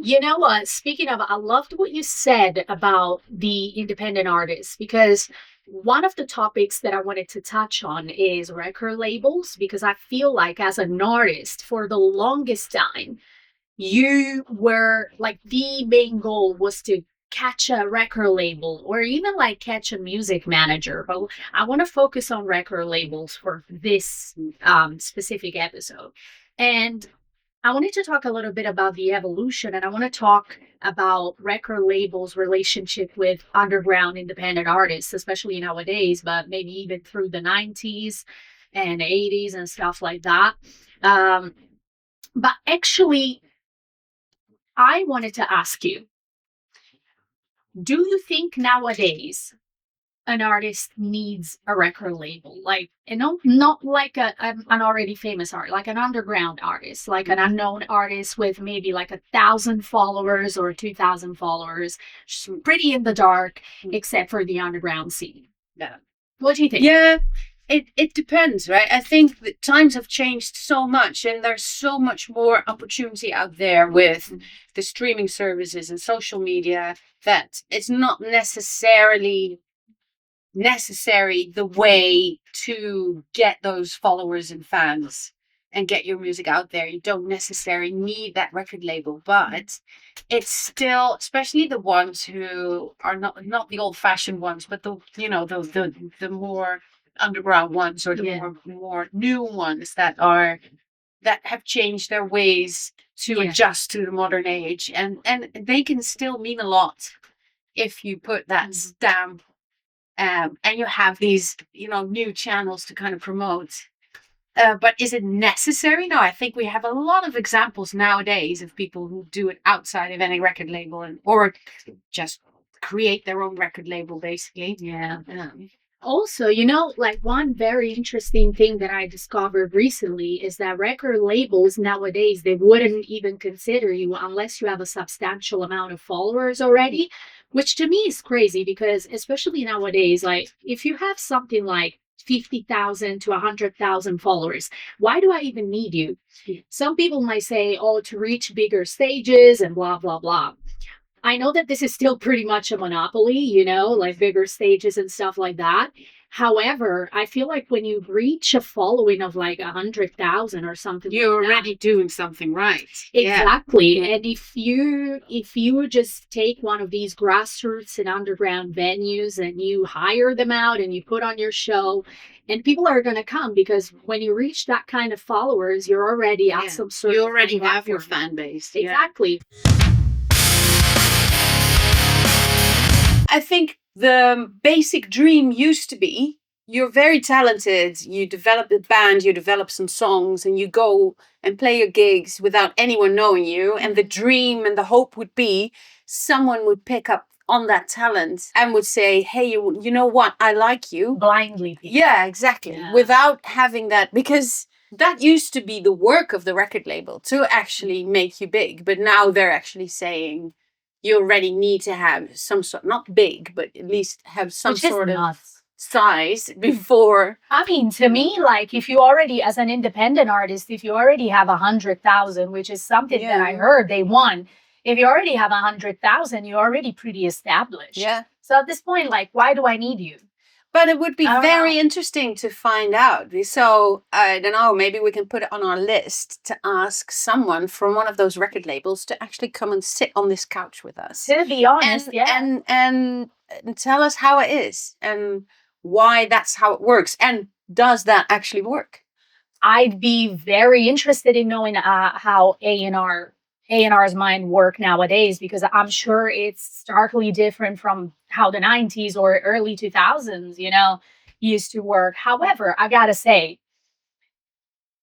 You know what? Speaking of, I loved what you said about the independent artists because one of the topics that I wanted to touch on is record labels because I feel like as an artist for the longest time, you were like the main goal was to catch a record label or even like catch a music manager. But I want to focus on record labels for this specific episode. And I wanted to talk a little bit about the evolution, and I want to talk about record labels' relationship with underground independent artists, especially nowadays, but maybe even through the 90s and 80s and stuff like that. Um, but actually, I wanted to ask you, do you think nowadays an artist needs a record label, like, and not like an already famous art, like an underground artist, like an unknown artist with maybe like 1,000 followers or 2,000 followers, pretty in the dark, except for the underground scene? Yeah. What do you think? Yeah, it depends, right? I think that times have changed so much, and there's so much more opportunity out there with the streaming services and social media that it's not necessary the way to get those followers and fans and get your music out there. You don't necessarily need that record label, but it's still, especially the ones who are not the old fashioned ones, but the more underground ones, or the more new ones that have changed their ways to adjust to the modern age, and they can still mean a lot if you put that stamp, and you have these, new channels to kind of promote. But is it necessary? No, I think we have a lot of examples nowadays of people who do it outside of any record label, or just create their own record label, basically. Yeah. Also, like one very interesting thing that I discovered recently is that record labels nowadays, they wouldn't even consider you unless you have a substantial amount of followers already, which to me is crazy because especially nowadays, like if you have something like 50,000 to 100,000 followers, why do I even need you? Some people might say, oh, to reach bigger stages and blah, blah, blah. I know that this is still pretty much a monopoly, like bigger stages and stuff like that. However, I feel like when you reach a following of like 100,000 or something, you're like already doing something right. Exactly. Yeah. And if you just take one of these grassroots and underground venues and you hire them out and you put on your show, and people are going to come because when you reach that kind of followers, you're already at some sort you of already have your fan base. Exactly. I think the basic dream used to be, you're very talented, you develop a band, you develop some songs, and you go and play your gigs without anyone knowing you. And the dream and the hope would be someone would pick up on that talent and would say, hey, you know what? I like you. Blindly. Yeah, exactly. Yeah. Without having that, because that used to be the work of the record label to actually make you big. But now they're actually saying, you already need to have some sort, not big, but at least have some sort of size before. I mean, to me, like if you already, as an independent artist, if you already have 100,000, which is something that I heard they won, if you already have 100,000, you're already pretty established. Yeah. So at this point, like, why do I need you? But it would be very interesting to find out. So, I don't know, maybe we can put it on our list to ask someone from one of those record labels to actually come and sit on this couch with us. To be honest, And tell us how it is and why that's how it works. And does that actually work? I'd be very interested in knowing how A&R's mind work nowadays, because I'm sure it's starkly different from how the 90s or early 2000s, used to work. However, I gotta say,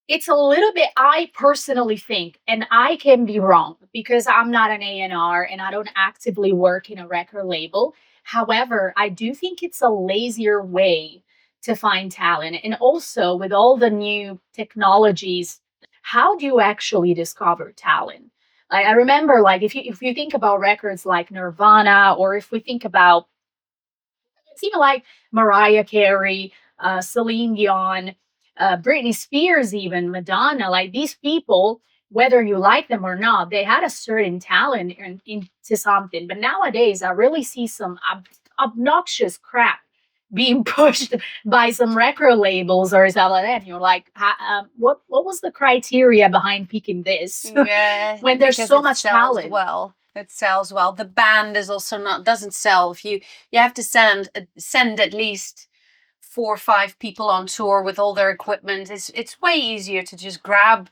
it's a little bit, I personally think, and I can be wrong because I'm not an A&R and I don't actively work in a record label. However, I do think it's a lazier way to find talent. And also with all the new technologies, how do you actually discover talent? I remember, like, if you think about records like Nirvana, or if we think about, it's even like Mariah Carey, Celine Dion, Britney Spears, even Madonna, like these people, whether you like them or not, they had a certain talent into something. But nowadays, I really see some obnoxious crap being pushed by some record labels or something like that. And you're like, what was the criteria behind picking this Yeah, when there's because so it much sells talent? well. It sells well. The band is also not doesn't sell if you have to send at least 4 or 5 people on tour with all their equipment. It's way easier to just grab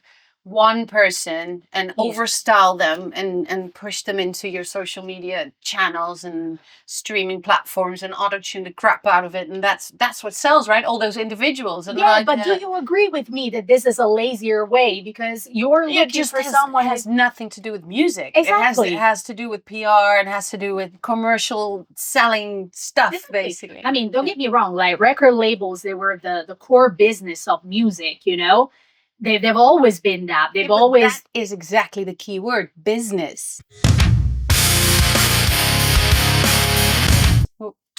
one person and Yeah. overstyle them and push them into your social media channels and streaming platforms and auto tune the crap out of it, and that's what sells, right? All those individuals and Yeah, like but do you agree with me that this is a lazier way because you're it looking just for someone has nothing to do with music. It exactly. has to do with PR and has to do with commercial selling stuff, Exactly. basically. I mean, don't get me wrong, like record labels, they were the core business of music, you know? They've always been that. They've Yeah, but that always is exactly the key word, business.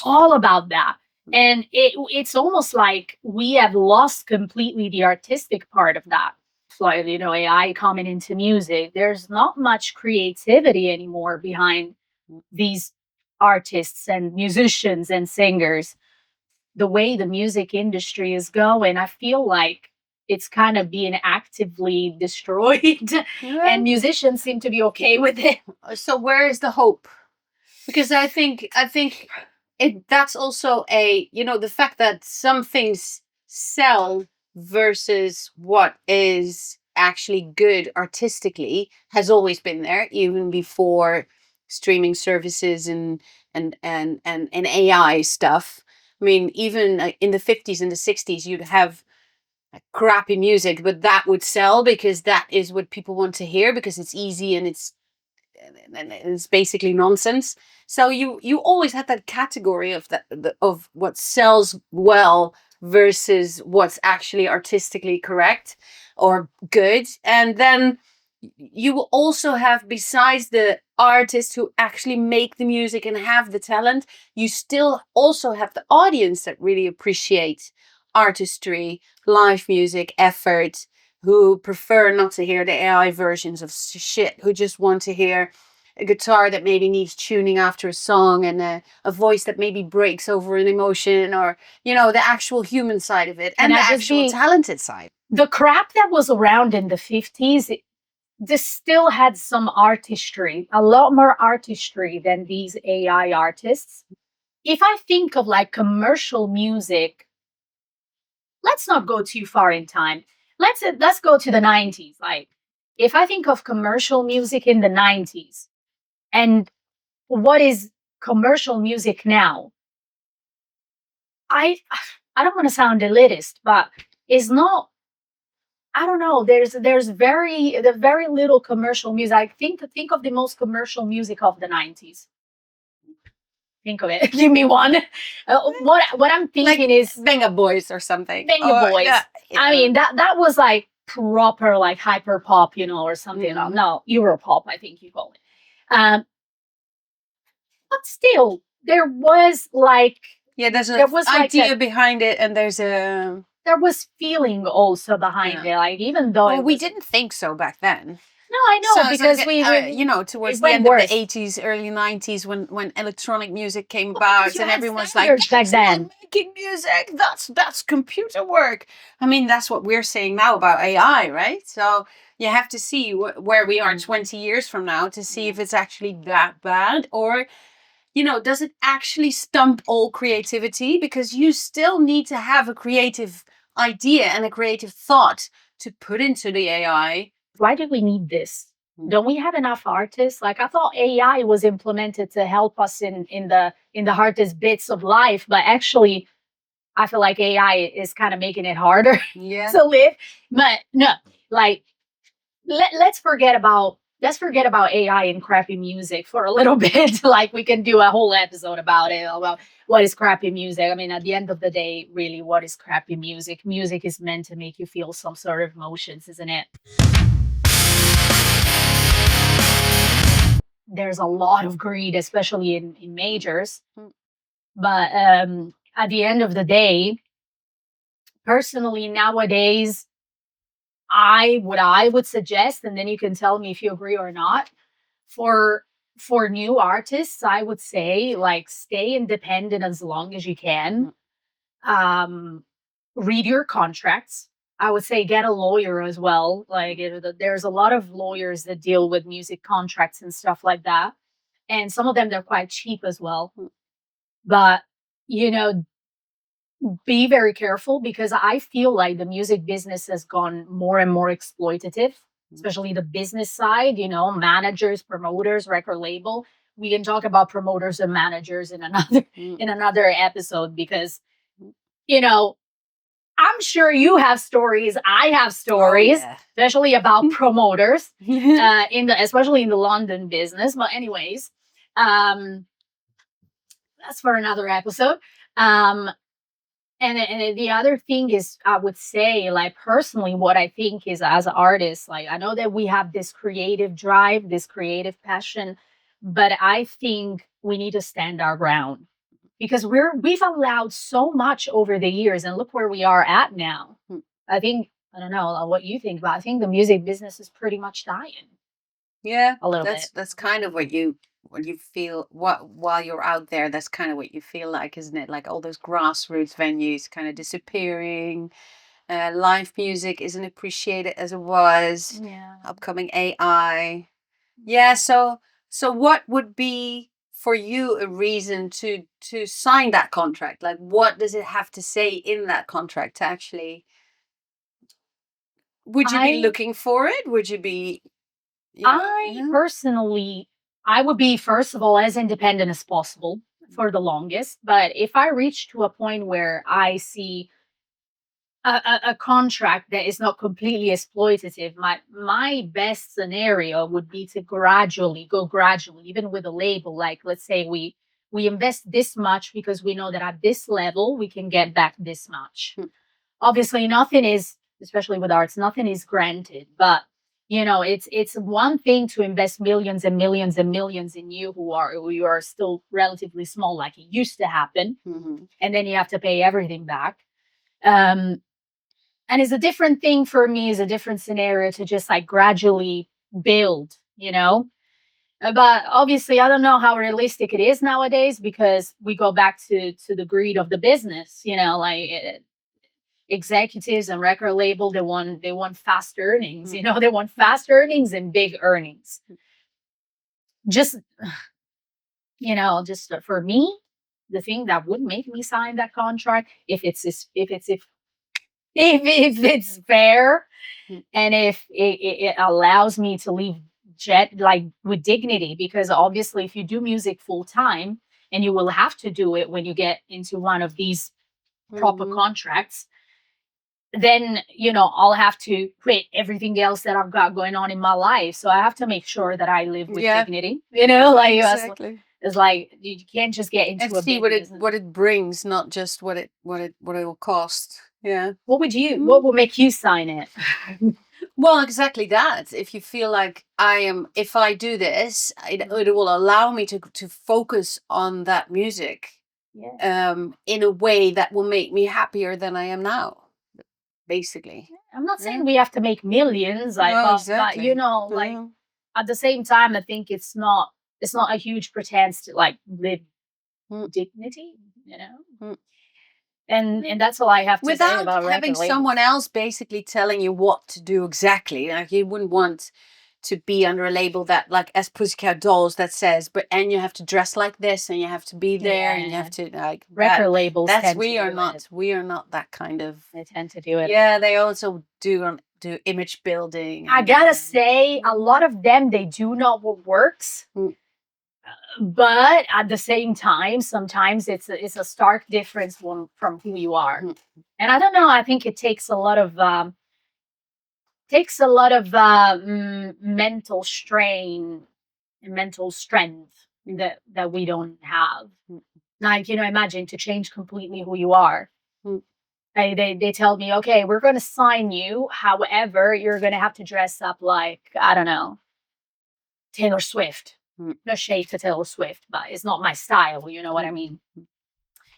all about that. And it's almost like we have lost completely the artistic part of that. Like, you know, AI coming into music, there's not much creativity anymore behind these artists and musicians and singers. The way the music industry is going, I feel like it's kind of being actively destroyed, Yeah. and musicians seem to be okay with it. So where is the hope? Because I think that's also a, the fact that some things sell versus what is actually good artistically has always been there, even before streaming services and AI stuff. I mean, even in the 50s and the 60s, you'd have crappy music, but that would sell because that is what people want to hear because it's easy and it's basically nonsense. So you always had that category of of what sells well versus what's actually artistically correct or good. And then you will also have, besides the artists who actually make the music and have the talent, you still also have the audience that really appreciate artistry, live music, effort, who prefer not to hear the AI versions of shit, who just want to hear a guitar that maybe needs tuning after a song and a voice that maybe breaks over an emotion, or, the actual human side of it Can and the I just actual be talented side. the crap that was around in the 50s? This still had some artistry, a lot more artistry than these AI artists. If I think of like commercial music, let's not go too far in time. Let's go to the 90s. Like if I think of commercial music in the 90s and what is commercial music now, I I don't want to sound elitist, but it's not. I don't know. There's very little commercial music. I think of the most commercial music of the 90s. Think of it. Give me one. What I'm Like thinking is Venga Boys or something. Banger Boys. Yeah, I mean that was like proper like hyper pop, or something. Mhm. No, Euro pop, I think you call it. But still, Yeah, there's there an was like idea behind it, and there's a. there was feeling also behind it. Like even though Well, it we was didn't think so back then. no, I know because Towards it the went end of worse. the 80s, early 90s, when electronic music came Well, because about, you and had everyone's like, standards back "That's not then. making music. That's computer work." I mean, that's what we're saying now about AI, right? So you have to see where we are 20 years from now to see if it's actually that bad, or does it actually stump all creativity? Because you still need to have a creative idea and a creative thought to put into the AI. Why do we need this? Don't we have enough artists? Like I thought AI was implemented to help us in the hardest bits of life, but actually I feel like AI is kind of making it harder Yeah. to live. But no, like let's forget about AI and crappy music for a little bit. Like we can do a whole episode about it, about what is crappy music. I mean, at the end of the day, really, what is crappy music? Music is meant to make you feel some sort of emotions, isn't it? There's a lot of greed, especially in majors. But at the end of the day, personally, nowadays, I would suggest, and then you can tell me if you agree or not, for new artists, I would say like stay independent as long as you can. Um, read your contracts. I would say get a lawyer as well. Like there's a lot of lawyers that deal with music contracts and stuff like that, and some of them they're quite cheap as well. But you know, be very careful because I feel like the music business has gone more and more exploitative, especially the business side, managers, promoters, record label. We can talk about promoters and managers in another in another episode because you know, I'm sure you have stories. I have stories, especially about promoters, especially in the London business. But anyways, um, that's for another episode. Um, and the other thing is, I would say, like personally, what I think is as artists, like I know that we have this creative drive, this creative passion, but I think we need to stand our ground because we've allowed so much over the years, and look where we are at now. I think I don't know what you think, but I think the music business is pretty much dying. Yeah, A little bit. that's kind of what you feel what while you're out there. That's kind of what you feel like, isn't it? Like all those grassroots venues kind of disappearing. Live music isn't appreciated as it was. Yeah. Upcoming AI. Yeah. So what would be for you a reason to sign that contract? Like, what does it have to say in that contract to actually? Would you be I looking for it? Would you be? Yeah. I Yeah. personally, I would be first of all as independent as possible for the longest. But if I reach to a point where I see a contract that is not completely exploitative, my best scenario would be to go gradually, even with a label. Like let's say we invest this much because we know that at this level we can get back this much. Obviously nothing is, especially with arts, nothing is granted, but it's one thing to invest millions and millions and millions in you who are still relatively small, like it used to happen, Mhm. and then you have to pay everything back. Um and it's a different thing for me, is a different scenario to just like gradually build. But obviously I don't know how realistic it is nowadays because we go back to the greed of the business, like executives and record label, they want fast earnings, they want fast earnings and big earnings. Just just for me, the thing that would make me sign that contract, if it's fair, and if it allows me to leave jet like with dignity, because obviously if you do music full time, and you will have to do it when you get into one of these proper Mhm. contracts, then I'll have to quit everything else that I've got going on in my life. So I have to make sure that I live with Yeah, dignity. Like exactly. it's like you can't just get And into a see big business. what it brings, not just what it will cost. Yeah. What will make you sign it? Well, exactly that. If you feel like if I do this, it will allow me to focus on that music, Yeah. in a way that will make me happier than I am now. Basically. I'm not Yeah. saying we have to make millions, like, No, but exactly. like Yeah. at the same time, I think it's not a huge pretense to like live Mm, dignity, you know. mm. And that's all I have to say Without about having record someone labels. else basically telling you what to do exactly. Like you wouldn't want to be under a label that, like, as Pussycat Dolls, that says, but and you have to dress like this and you have to be there and you Yeah, have to like that. record labels That's tend to do it. we are not that kind of. They tend to do it. Yeah, they also do image building I and gotta say, a lot of them they do know what works, mm, but at the same time, sometimes it's a stark difference from who you are. mm, And I don't know. I think it takes a lot of mental strain and mental strength that we don't have. mm, Like imagine to change completely who you are. mm, They tell me, okay, we're going to sign you. However, you're going to have to dress up like, I don't know, Taylor Swift. mm, No shade to Taylor Swift, but it's not my style. You know what I mm. mean?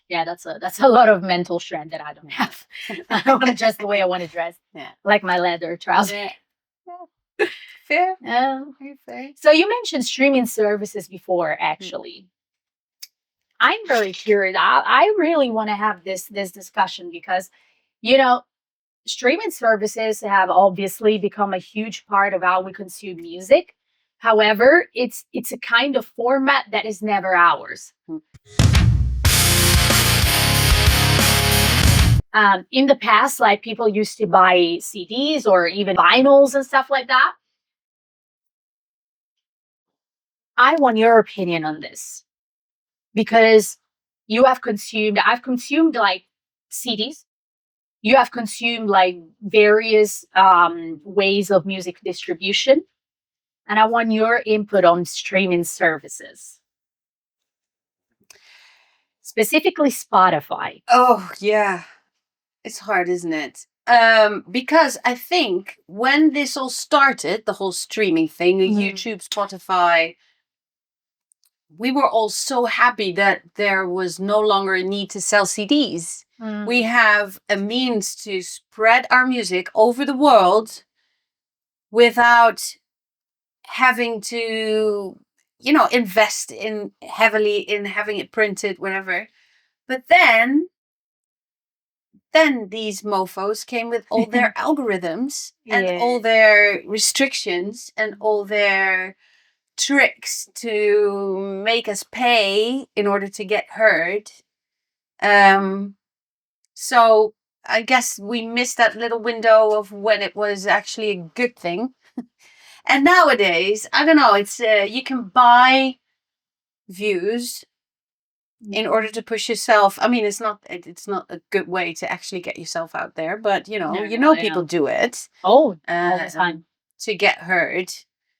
Yeah, that's a lot of mental strength that I don't have. I want to dress the way I want to dress, Yeah. like my leather trousers. Yeah. Fair. Very fair. So you mentioned streaming services before, actually. I'm very curious. I really want to have this discussion because, you know, streaming services have obviously become a huge part of how we consume music. However, it's a kind of format that is never ours. In the past, like people used to buy CDs or even vinyls and stuff like that. I want your opinion on this because I've consumed like CDs. You have consumed like various ways of music distribution, and I want your input on streaming services, specifically Spotify. Oh, yeah. It's hard, isn't it? Because I think when this all started, the whole streaming thing, YouTube, Spotify, we were all so happy that there was no longer a need to sell CDs. We have a means to spread our music over the world without having to, invest in heavily in having it printed, whatever. But then these mofos came with all their algorithms and all their restrictions and all their tricks to make us pay in order to get heard. So I guess we missed that little window of when it was actually a good thing. And nowadays, I don't know, it's you can buy views in order to push yourself. I mean, it's not a good way to actually get yourself out there, but people do it. All the time to get heard.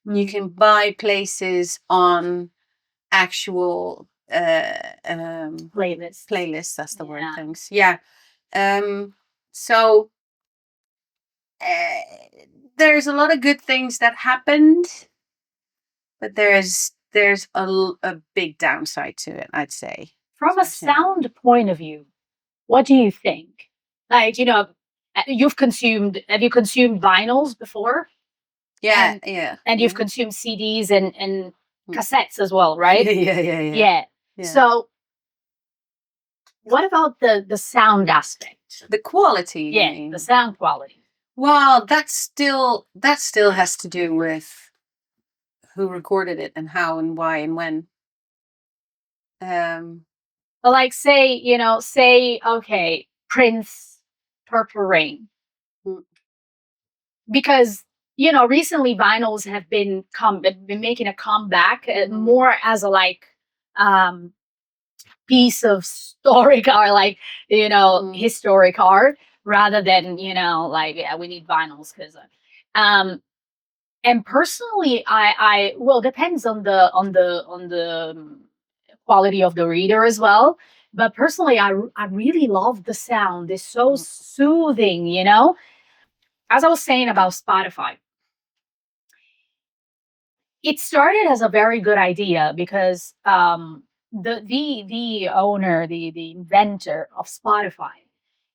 You can buy places on actual playlists. That's the word. Thanks. Yeah. So there's a lot of good things that happened, but there's a big downside to it, I'd say. From a sound point of view, what do you think? Like, have you consumed vinyls before? Yeah, And you've consumed CDs and cassettes as well, right? Yeah. So what about the sound aspect? The quality, you Yeah, mean? the sound quality. Well, that still has to do with who recorded it and how and why and when. But like say okay, Prince, Purple Rain. Because recently vinyls have been making a comeback more as a like piece of historic or like historic art rather than like we need vinyls because and personally I well depends on the quality of the reader as well, but personally I really love the sound. It's so soothing, as I was saying about Spotify. It started as a very good idea because the owner, the inventor of Spotify,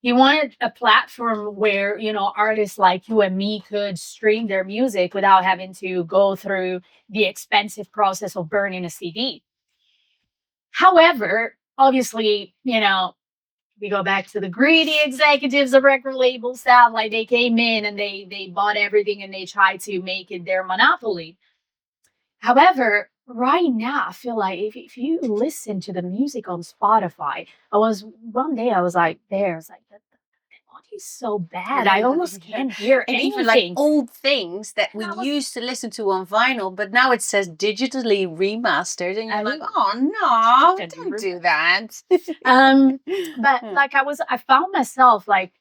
he wanted a platform where artists like you and me could stream their music without having to go through the expensive process of burning a CD. However, obviously, we go back to the greedy executives of record labels sound like they came in and they bought everything and they tried to make it their monopoly. However, right now, I feel like if you listen to the music on Spotify, one day I was like, the audio is so bad. I almost can't hear and anything. even like old things that we used to listen to on vinyl, but now it says digitally remastered, and you're like, oh no, don't do that. But like I found myself like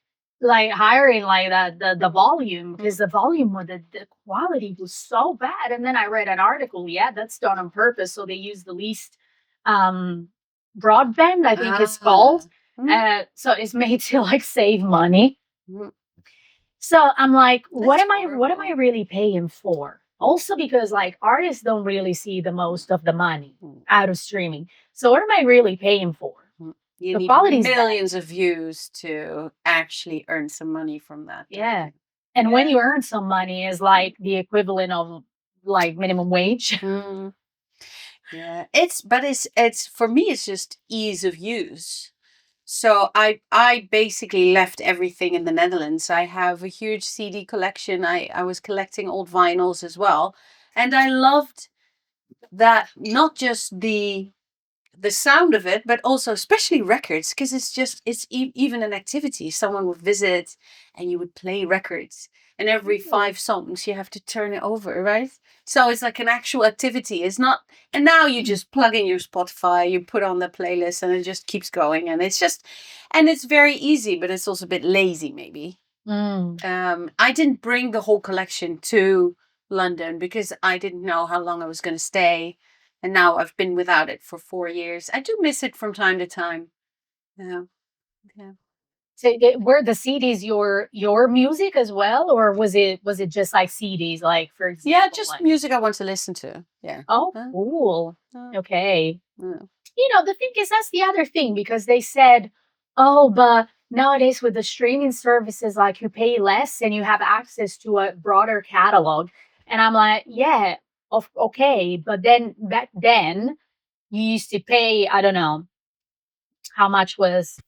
hiring like the volume because the volume or the quality was so bad. And then I read an article, that's done on purpose. So they use the least broadband, I think it's called. So it's made to like save money. So I'm like, what am I really paying for? Also because like artists don't really see the most of the money out of streaming. So what am I really paying for? You The need quality's bad. millions of views to actually earn some money from that. Yeah. And when you earn some money is like the equivalent of like minimum wage. Mm. Yeah, it's for me it's just ease of use. So I basically left everything in the Netherlands. I have a huge CD collection. I was collecting old vinyls as well, and I loved that, not just the sound of it, but also especially records, because it's even an activity. Someone would visit and you would play records, and every 5 songs you have to turn it over, right? So it's like an actual activity. It's not, and now you just plug in your Spotify, you put on the playlist, and it just keeps going, and it's very easy, but it's also a bit lazy, maybe. I didn't bring the whole collection to London because I didn't know how long I was going to stay. And now I've been without it for 4 years. I do miss it from time to time. Yeah. Yeah. So were the CDs your music as well, or was it just like CDs, like for example? Yeah, just like, music I want to listen to. Yeah. oh, cool. Okay. Yeah. The thing is, that's the other thing, because they said, oh, but nowadays with the streaming services, like you pay less and you have access to a broader catalog. And I'm like, yeah, okay. But then back then, you used to pay, I don't know, how much was,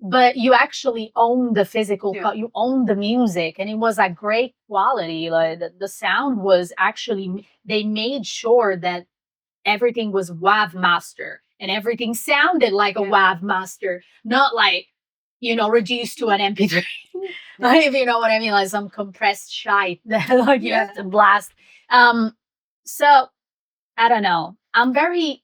but you actually own the physical, you own the music, and it was like great quality. Like the sound was actually, they made sure that everything was WAV master and everything sounded like a WAV master, not like, reduced to an MP3. If you know what I mean, like some compressed shite that like you have to blast. So I don't know. I'm very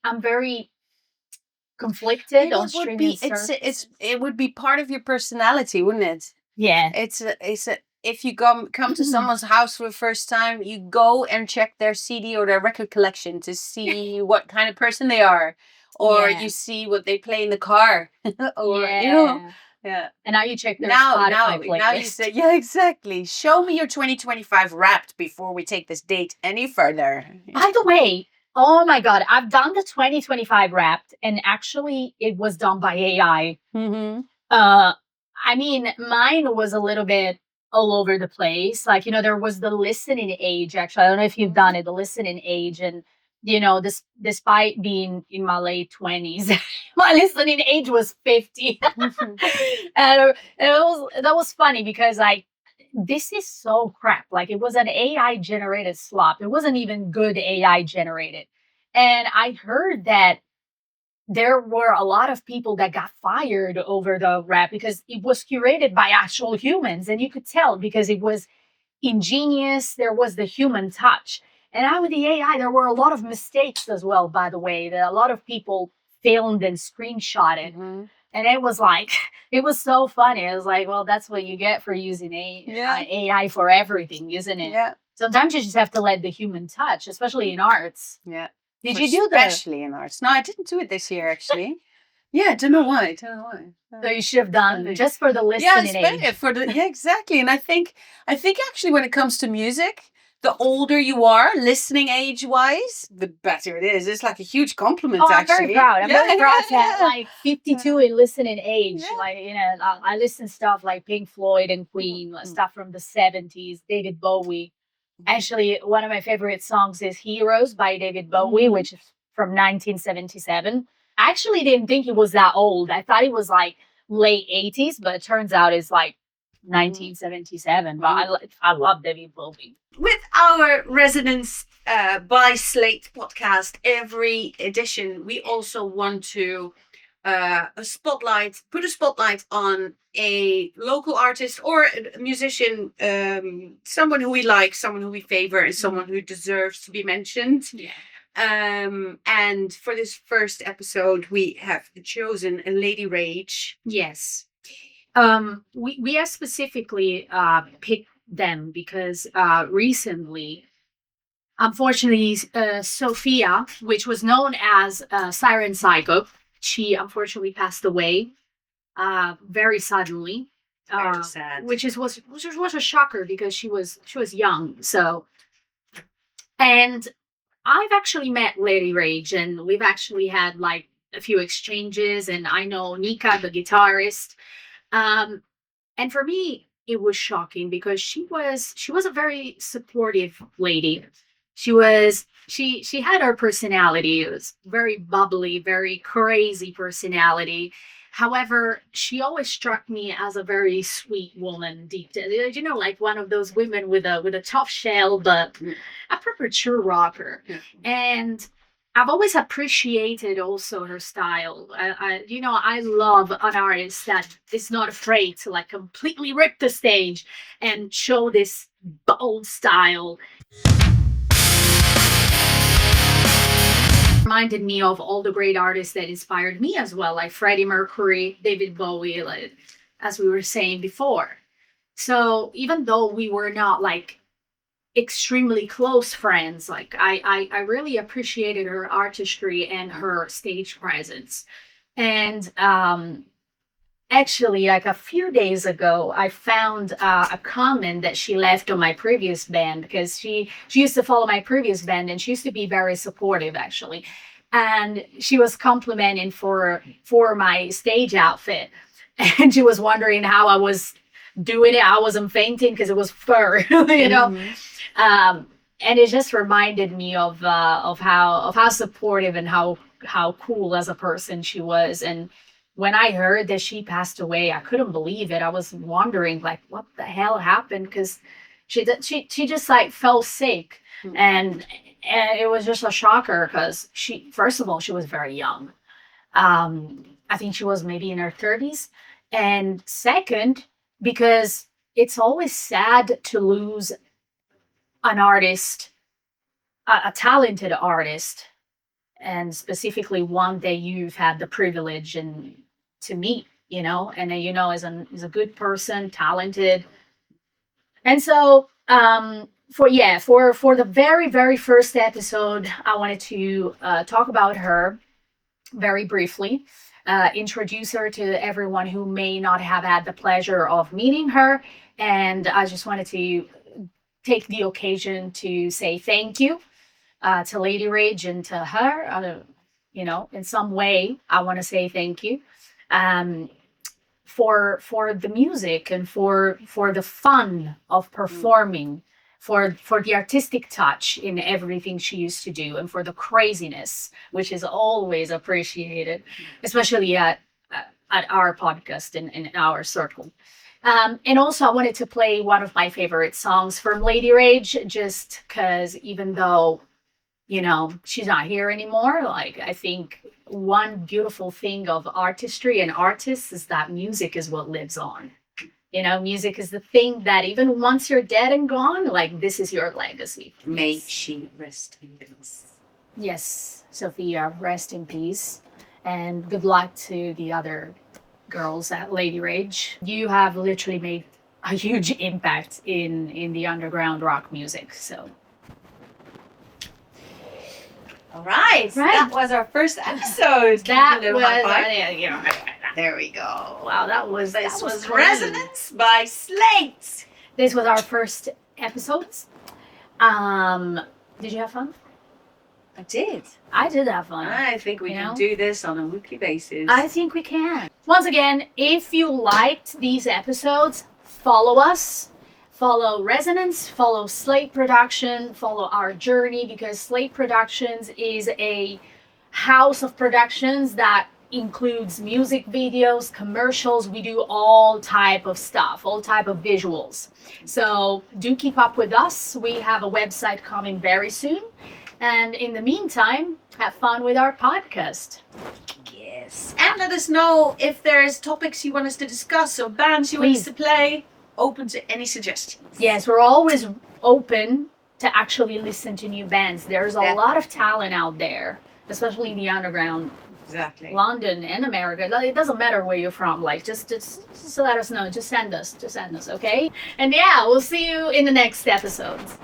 conflicted on It would streaming be services. it would be part of your personality, wouldn't it? Yeah. It's a if you come to someone's house for the first time, you go and check their CD or their record collection to see what kind of person they are, or Yeah. you see what they play in the car, or Yeah. yeah. And now you check their Now, Spotify now you playlist. say, yeah, exactly. Show me your 2025 Wrapped before we take this date any further. By the way, oh my God, I've done the 2025 Wrapped, and actually it was done by AI. Mm-hmm. I mean, mine was a little bit all over the place. Like, there was the listening age, actually. I don't know if you've done it, the listening age. And, this, despite being in my late 20s, my listening age was 50. And that was funny because, like, this is so crap. Like, it was an AI generated slop. It wasn't even good AI generated. And I heard that there were a lot of people that got fired over the rap because it was curated by actual humans, and you could tell because it was ingenious. There was the human touch. And out with the AI, there were a lot of mistakes as well, by the way, that a lot of people filmed and screenshotted. And it was like, it was so funny. It was like, well, that's what you get for using AI for everything, isn't it? Yeah. Sometimes you just have to let the human touch, especially in arts. Yeah. Did you do especially in arts? No, I didn't do it this year actually. Yeah, don't know why. So you should have done just for the listening age. Exactly. And I think actually when it comes to music, the older you are, listening age wise, the better it is. It's like a huge compliment. Oh, I'm actually. very proud. I'm very proud to have like 52 in listening age. Yeah. Like, I listen stuff like Pink Floyd and Queen, stuff from the 70s, David Bowie. Actually, one of my favorite songs is Heroes by David Bowie, which is from 1977. I actually didn't think it was that old. I thought it was like late 80s, but it turns out it's like 1977. But I love David Bowie. With our Resonance by Slate podcast, every edition, we also want to put a spotlight on a local artist or a musician, someone who we like, someone who we favor, and someone who deserves to be mentioned. Yeah. And for this first episode, we have chosen a Lady Rage. Yes. We have specifically picked them because recently, unfortunately, Sophia, which was known as Siren Sycho, she unfortunately passed away very suddenly. Very sad. Which was a shocker because she was young. So, and I've actually met Lady Rage, and we've actually had like a few exchanges, and I know Nika, the guitarist. Um, and for me, it was shocking because she was a very supportive lady. She had her personality. It was very bubbly, very crazy personality. However, she always struck me as a very sweet woman deep down. Like one of those women with a tough shell, but a proper true rocker. Yeah. And I've always appreciated also her style. I love an artist that is not afraid to like completely rip the stage and show this bold style. Reminded me of all the great artists that inspired me as well, like Freddie Mercury, David Bowie, like, as we were saying before. So even though we were not like extremely close friends, like I really appreciated her artistry and her stage presence. And actually, like a few days ago, I found a comment that she left on my previous band, because she used to follow my previous band, and she used to be very supportive actually. And she was complimenting for my stage outfit, and she was wondering how I was doing it. I wasn't fainting because it was fur, you know. Um, and it just reminded me of how supportive and how cool as a person she was. And when I heard that she passed away, I couldn't believe it. I was wondering like what the hell happened, because she just like fell sick. And it was just a shocker because she, first of all, she was very young. I think she was maybe in her 30s. And second, because it's always sad to lose an artist, a talented artist, and specifically one that you've had the privilege and to meet, and is a good person, talented. And so, for the very very first episode, I wanted to talk about her very briefly, introduce her to everyone who may not have had the pleasure of meeting her, and I just wanted to take the occasion to say thank you to Lady Rage and to her. In some way, I want to say thank you um, for the music and for the fun of performing, for the artistic touch in everything she used to do, and for the craziness, which is always appreciated, especially at our podcast in our circle. And also, I wanted to play one of my favorite songs from Lady Rage, just because even though, she's not here anymore, like, I think one beautiful thing of artistry and artists is that music is what lives on. Music is the thing that even once you're dead and gone, like, this is your legacy. May she rest in peace. Yes, Sophia, rest in peace. And good luck to the other girls at Lady Rage. You have literally made a huge impact in the underground rock music. So, all right. That was our first episode. There we go. Wow, This was clean. Resonance by Slate. This was our first episodes. Did you have fun? I did. I did have fun. I think we can do this on a weekly basis. I think we can. Once again, if you liked these episodes, follow us. Follow Resonance, follow Slate Production, follow our journey, because Slate Productions is a house of productions that includes music videos, commercials. We do all type of stuff, all type of visuals. So do keep up with us. We have a website coming very soon. And in the meantime, have fun with our podcast. Yes. And let us know if there's topics you want us to discuss or bands you want us to play. Open to any suggestions. Yes, we're always open to actually listen to new bands. There's a lot of talent out there, especially in the underground. Exactly. London and America. It doesn't matter where you're from. Like, just let us know. Just send us, okay? And yeah, we'll see you in the next episodes.